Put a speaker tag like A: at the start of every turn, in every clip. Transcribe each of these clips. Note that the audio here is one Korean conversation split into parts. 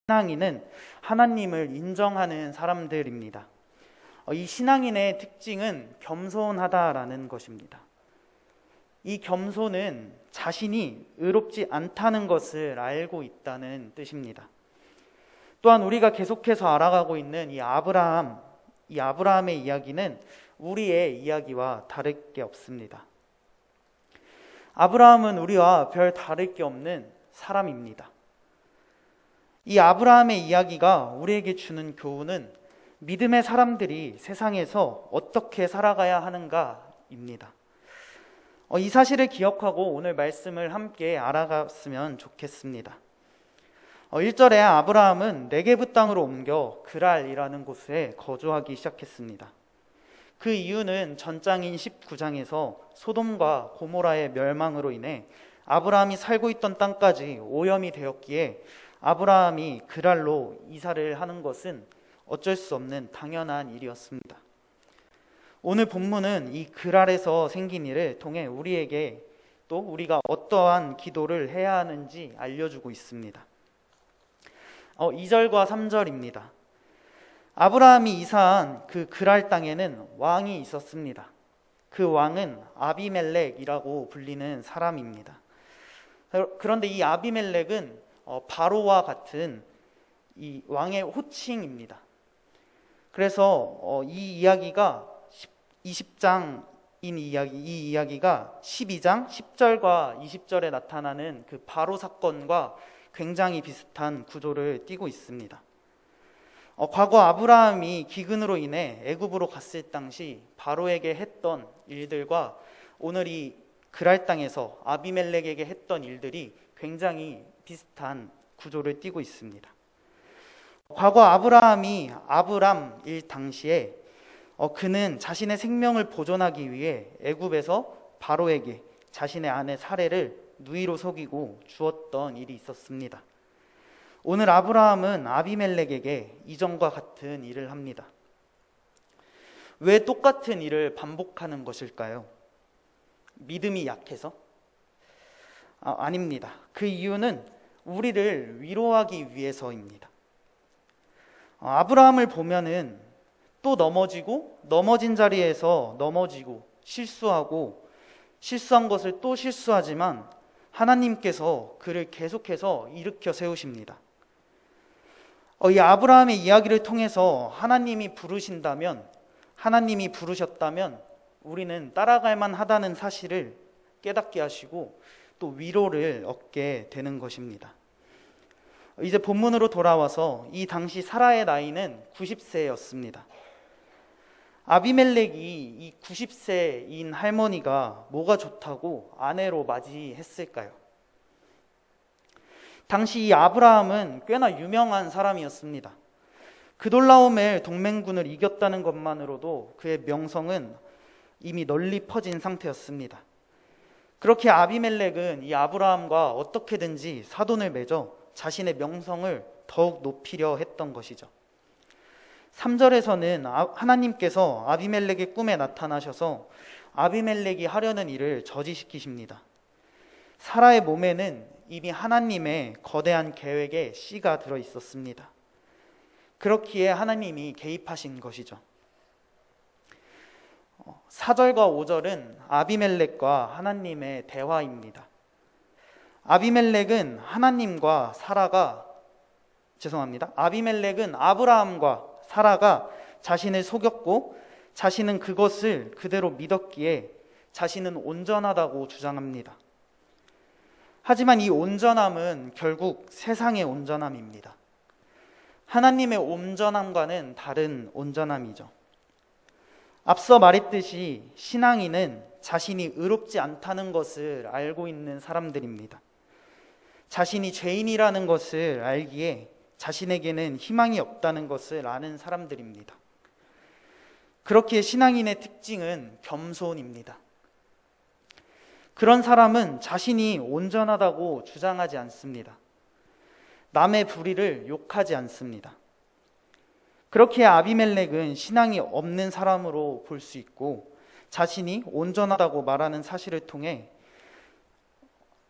A: 신앙인은 하나님을 인정하는 사람들입니다. 이 신앙인의 특징은 겸손하다라는 것입니다. 이 겸손은 자신이 의롭지 않다는 것을 알고 있다는 뜻입니다. 또한 우리가 계속해서 알아가고 있는 이 아브라함의 이야기는 우리의 이야기와 다를 게 없습니다. 아브라함은 우리와 별 다를 게 없는 사람입니다. 이 아브라함의 이야기가 우리에게 주는 교훈은 믿음의 사람들이 세상에서 어떻게 살아가야 하는가입니다. 이 사실을 기억하고 오늘 말씀을 함께 알아갔으면 좋겠습니다. 1절에 아브라함은 네게브 땅으로 옮겨 그랄이라는 곳에 거주하기 시작했습니다. 그 이유는 전장인 19장에서 소돔과 고모라의 멸망으로 인해 아브라함이 살고 있던 땅까지 오염이 되었기에 아브라함이 그랄로 이사를 하는 것은 어쩔 수 없는 당연한 일이었습니다. 오늘 본문은 이 그랄에서 생긴 일을 통해 우리에게 또 우리가 어떠한 기도를 해야 하는지 알려주고 있습니다. 2절과 3절입니다. 아브라함이 이사한 그 그랄 땅에는 왕이 있었습니다. 그 왕은 아비멜렉이라고 불리는 사람입니다. 그런데 이 아비멜렉은 바로와 같은 이 왕의 호칭입니다. 그래서 이 이야기가 20장인 이 이야기가 12장 10절과 20절에 나타나는 그 바로 사건과 굉장히 비슷한 구조를 띠고 있습니다. 과거 아브라함이 기근으로 인해 애굽으로 갔을 당시 바로에게 했던 일들과 오늘 이 그랄 땅에서 아비멜렉에게 했던 일들이 굉장히 비슷한 구조를 띠고 있습니다. 과거 아브라함이 아브람일 당시에 그는 자신의 생명을 보존하기 위해 애굽에서 바로에게 자신의 아내 사레를 누이로 속이고 주었던 일이 있었습니다. 오늘 아브라함은 아비멜렉에게 이전과 같은 일을 합니다. 왜 똑같은 일을 반복하는 것일까요? 믿음이 약해서? 아닙니다. 그 이유는 우리를 위로하기 위해서입니다. 아브라함을 보면은 또 넘어진 자리에서 넘어지고 실수한 것을 또 실수하지만 하나님께서 그를 계속해서 일으켜 세우십니다. 이 아브라함의 이야기를 통해서 하나님이 부르셨다면 우리는 따라갈 만하다는 사실을 깨닫게 하시고 또 위로를 얻게 되는 것입니다. 이제 본문으로 돌아와서 이 당시 사라의 나이는 90세였습니다. 아비멜렉이 이 90세인 할머니가 뭐가 좋다고 아내로 맞이했을까요? 당시 이 아브라함은 꽤나 유명한 사람이었습니다. 그돌라오멜 동맹군을 이겼다는 것만으로도 그의 명성은 이미 널리 퍼진 상태였습니다. 그렇게 아비멜렉은 이 아브라함과 어떻게든지 사돈을 맺어 자신의 명성을 더욱 높이려 했던 것이죠. 3절에서는 하나님께서 아비멜렉의 꿈에 나타나셔서 아비멜렉이 하려는 일을 저지시키십니다. 사라의 몸에는 이미 하나님의 거대한 계획에 씨가 들어 있었습니다. 그렇기에 하나님이 개입하신 것이죠. 4절과 5절은 아비멜렉과 하나님의 대화입니다. 아비멜렉은 아브라함과 사라가 자신을 속였고 자신은 그것을 그대로 믿었기에 자신은 온전하다고 주장합니다. 하지만 이 온전함은 결국 세상의 온전함입니다. 하나님의 온전함과는 다른 온전함이죠. 앞서 말했듯이 신앙인은 자신이 의롭지 않다는 것을 알고 있는 사람들입니다. 자신이 죄인이라는 것을 알기에 자신에게는 희망이 없다는 것을 아는 사람들입니다. 그렇기에 신앙인의 특징은 겸손입니다. 그런 사람은 자신이 온전하다고 주장하지 않습니다. 남의 불의를 욕하지 않습니다. 그렇기에 아비멜렉은 신앙이 없는 사람으로 볼 수 있고 자신이 온전하다고 말하는 사실을 통해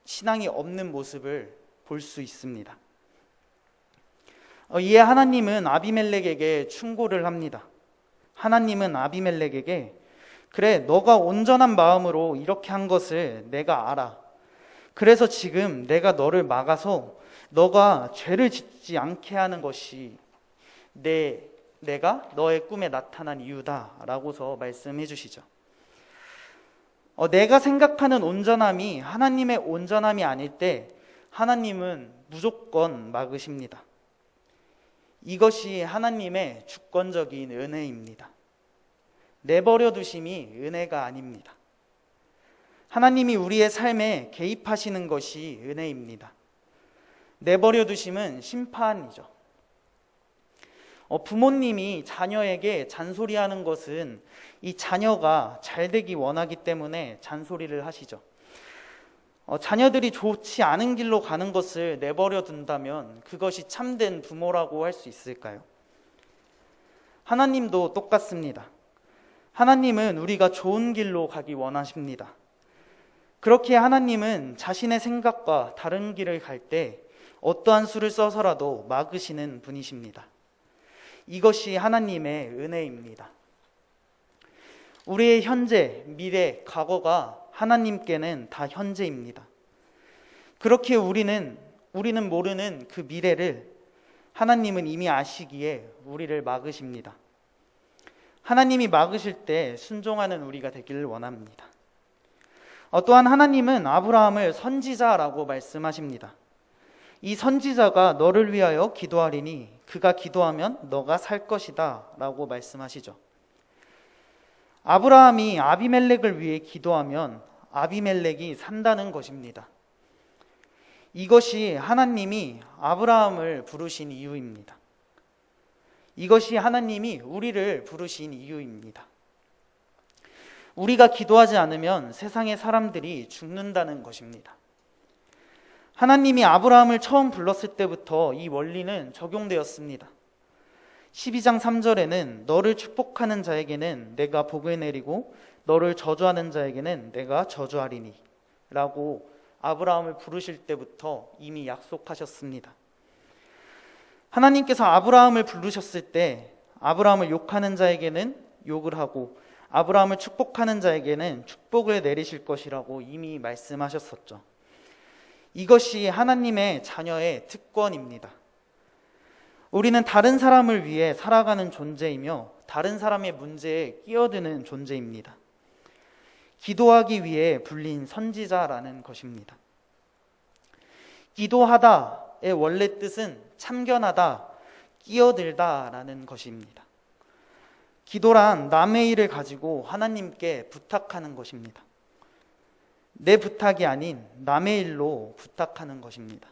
A: 신앙이 없는 모습을 볼 수 있습니다. 이에 하나님은 아비멜렉에게 충고를 합니다. 하나님은 아비멜렉에게 그래, 너가 온전한 마음으로 이렇게 한 것을 내가 알아. 그래서 지금 내가 너를 막아서 너가 죄를 짓지 않게 하는 것이 내가 너의 꿈에 나타난 이유다라고서 말씀해 주시죠. 내가 생각하는 온전함이 하나님의 온전함이 아닐 때 하나님은 무조건 막으십니다. 이것이 하나님의 주권적인 은혜입니다. 내버려 두심이 은혜가 아닙니다. 하나님이 우리의 삶에 개입하시는 것이 은혜입니다. 내버려 두심은 심판이죠. 부모님이 자녀에게 잔소리하는 것은 이 자녀가 잘 되기 원하기 때문에 잔소리를 하시죠. 자녀들이 좋지 않은 길로 가는 것을 내버려 둔다면 그것이 참된 부모라고 할 수 있을까요? 하나님도 똑같습니다. 하나님은 우리가 좋은 길로 가기 원하십니다. 그렇게 하나님은 자신의 생각과 다른 길을 갈 때 어떠한 수를 써서라도 막으시는 분이십니다. 이것이 하나님의 은혜입니다. 우리의 현재, 미래, 과거가 하나님께는 다 현재입니다. 그렇게 우리는 모르는 그 미래를 하나님은 이미 아시기에 우리를 막으십니다. 하나님이 막으실 때 순종하는 우리가 되기를 원합니다. 또한 하나님은 아브라함을 선지자라고 말씀하십니다. 이 선지자가 너를 위하여 기도하리니 그가 기도하면 너가 살 것이다 라고 말씀하시죠. 아브라함이 아비멜렉을 위해 기도하면 아비멜렉이 산다는 것입니다. 이것이 하나님이 아브라함을 부르신 이유입니다. 이것이 하나님이 우리를 부르신 이유입니다. 우리가 기도하지 않으면 세상의 사람들이 죽는다는 것입니다. 하나님이 아브라함을 처음 불렀을 때부터 이 원리는 적용되었습니다. 12장 3절에는 너를 축복하는 자에게는 내가 복을 내리고 너를 저주하는 자에게는 내가 저주하리니 라고 아브라함을 부르실 때부터 이미 약속하셨습니다. 하나님께서 아브라함을 부르셨을 때 아브라함을 욕하는 자에게는 욕을 하고 아브라함을 축복하는 자에게는 축복을 내리실 것이라고 이미 말씀하셨었죠. 이것이 하나님의 자녀의 특권입니다. 우리는 다른 사람을 위해 살아가는 존재이며 다른 사람의 문제에 끼어드는 존재입니다. 기도하기 위해 불린 선지자라는 것입니다. 기도하다의 원래 뜻은 참견하다, 끼어들다라는 것입니다. 기도란 남의 일을 가지고 하나님께 부탁하는 것입니다. 내 부탁이 아닌 남의 일로 부탁하는 것입니다.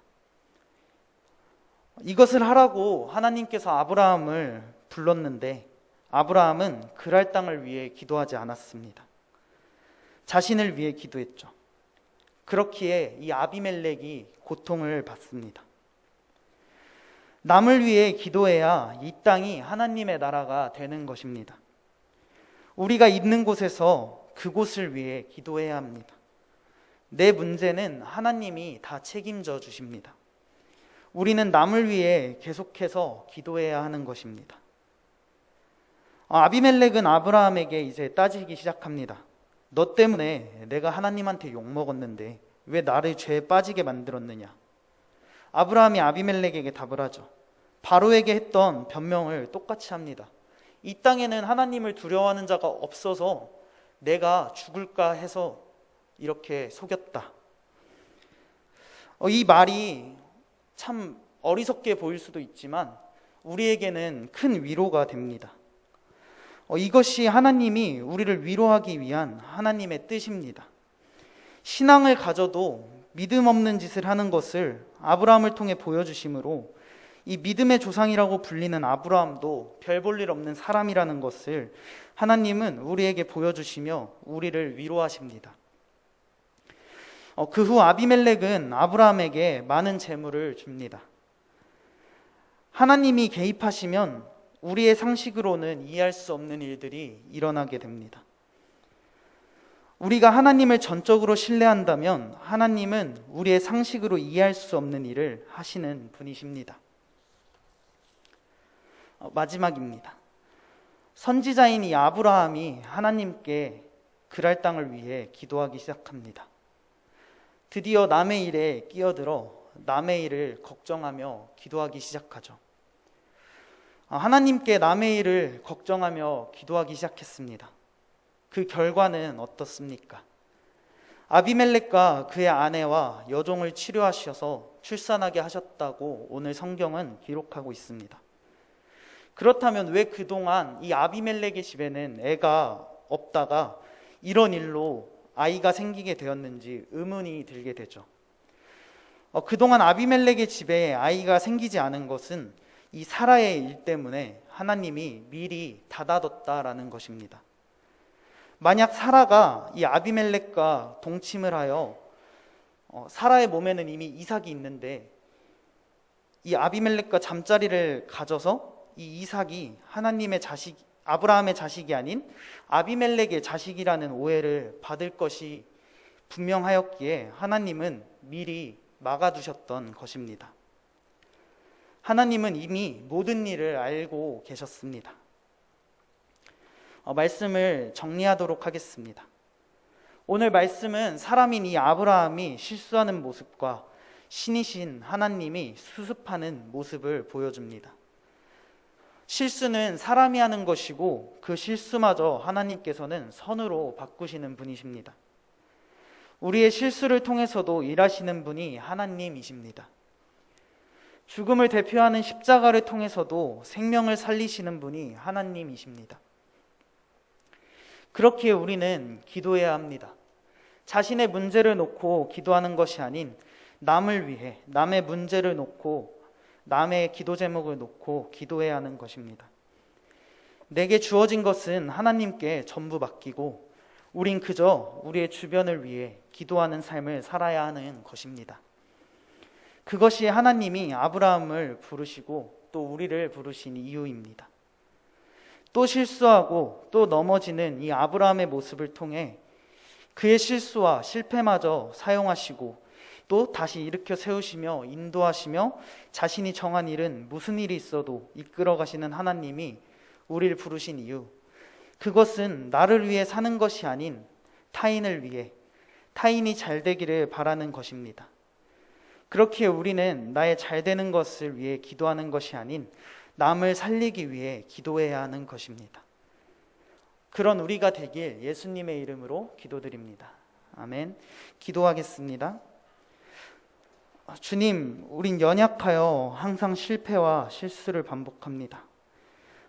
A: 이것을 하라고 하나님께서 아브라함을 불렀는데 아브라함은 그랄 땅을 위해 기도하지 않았습니다. 자신을 위해 기도했죠. 그렇기에 이 아비멜렉이 고통을 받습니다. 남을 위해 기도해야 이 땅이 하나님의 나라가 되는 것입니다. 우리가 있는 곳에서 그곳을 위해 기도해야 합니다. 내 문제는 하나님이 다 책임져 주십니다. 우리는 남을 위해 계속해서 기도해야 하는 것입니다. 아비멜렉은 아브라함에게 이제 따지기 시작합니다. 너 때문에 내가 하나님한테 욕먹었는데 왜 나를 죄에 빠지게 만들었느냐? 아브라함이 아비멜렉에게 답을 하죠. 바로에게 했던 변명을 똑같이 합니다. 이 땅에는 하나님을 두려워하는 자가 없어서 내가 죽을까 해서 이렇게 속였다. 이 말이 참 어리석게 보일 수도 있지만 우리에게는 큰 위로가 됩니다. 이것이 하나님이 우리를 위로하기 위한 하나님의 뜻입니다. 신앙을 가져도 믿음 없는 짓을 하는 것을 아브라함을 통해 보여주심으로 이 믿음의 조상이라고 불리는 아브라함도 별 볼 일 없는 사람이라는 것을 하나님은 우리에게 보여주시며 우리를 위로하십니다. 그 후 아비멜렉은 아브라함에게 많은 재물을 줍니다. 하나님이 개입하시면 우리의 상식으로는 이해할 수 없는 일들이 일어나게 됩니다. 우리가 하나님을 전적으로 신뢰한다면 하나님은 우리의 상식으로 이해할 수 없는 일을 하시는 분이십니다. 마지막입니다. 선지자인 이 아브라함이 하나님께 그랄 땅을 위해 기도하기 시작합니다. 드디어 남의 일에 끼어들어 남의 일을 걱정하며 기도하기 시작하죠. 하나님께 남의 일을 걱정하며 기도하기 시작했습니다. 그 결과는 어떻습니까? 아비멜렉과 그의 아내와 여종을 치료하셔서 출산하게 하셨다고 오늘 성경은 기록하고 있습니다. 그렇다면 왜 그동안 이 아비멜렉의 집에는 애가 없다가 이런 일로 아이가 생기게 되었는지 의문이 들게 되죠. 그동안 아비멜렉의 집에 아이가 생기지 않은 것은 이 사라의 일 때문에 하나님이 미리 닫아뒀다라는 것입니다. 만약 사라가 이 아비멜렉과 동침을 하여 사라의 몸에는 이미 이삭이 있는데 이 아비멜렉과 잠자리를 가져서 이 이삭이 하나님의 자식, 아브라함의 자식이 아닌 아비멜렉의 자식이라는 오해를 받을 것이 분명하였기에 하나님은 미리 막아두셨던 것입니다. 하나님은 이미 모든 일을 알고 계셨습니다. 말씀을 정리하도록 하겠습니다. 오늘 말씀은 사람인 이 아브라함이 실수하는 모습과 신이신 하나님이 수습하는 모습을 보여줍니다. 실수는 사람이 하는 것이고 그 실수마저 하나님께서는 선으로 바꾸시는 분이십니다. 우리의 실수를 통해서도 일하시는 분이 하나님이십니다. 죽음을 대표하는 십자가를 통해서도 생명을 살리시는 분이 하나님이십니다. 그렇기에 우리는 기도해야 합니다. 자신의 문제를 놓고 기도하는 것이 아닌 남을 위해, 남의 문제를 놓고 남의 기도 제목을 놓고 기도해야 하는 것입니다. 내게 주어진 것은 하나님께 전부 맡기고 우린 그저 우리의 주변을 위해 기도하는 삶을 살아야 하는 것입니다. 그것이 하나님이 아브라함을 부르시고 또 우리를 부르신 이유입니다. 또 실수하고 또 넘어지는 이 아브라함의 모습을 통해 그의 실수와 실패마저 사용하시고 또 다시 일으켜 세우시며 인도하시며 자신이 정한 일은 무슨 일이 있어도 이끌어 가시는 하나님이 우리를 부르신 이유, 그것은 나를 위해 사는 것이 아닌 타인을 위해, 타인이 잘 되기를 바라는 것입니다. 그렇기에 우리는 나의 잘 되는 것을 위해 기도하는 것이 아닌 남을 살리기 위해 기도해야 하는 것입니다. 그런 우리가 되길 예수님의 이름으로 기도드립니다. 아멘. 기도하겠습니다. 주님, 우린 연약하여 항상 실패와 실수를 반복합니다.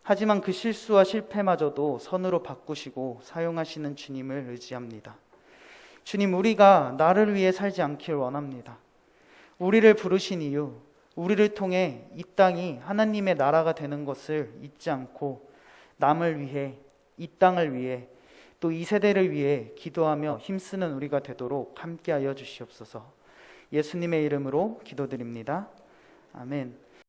A: 하지만 그 실수와 실패마저도 선으로 바꾸시고 사용하시는 주님을 의지합니다. 주님, 우리가 나를 위해 살지 않길 원합니다. 우리를 부르신 이유, 우리를 통해 이 땅이 하나님의 나라가 되는 것을 잊지 않고 남을 위해, 이 땅을 위해, 또 이 세대를 위해 기도하며 힘쓰는 우리가 되도록 함께하여 주시옵소서. 예수님의 이름으로 기도드립니다. 아멘.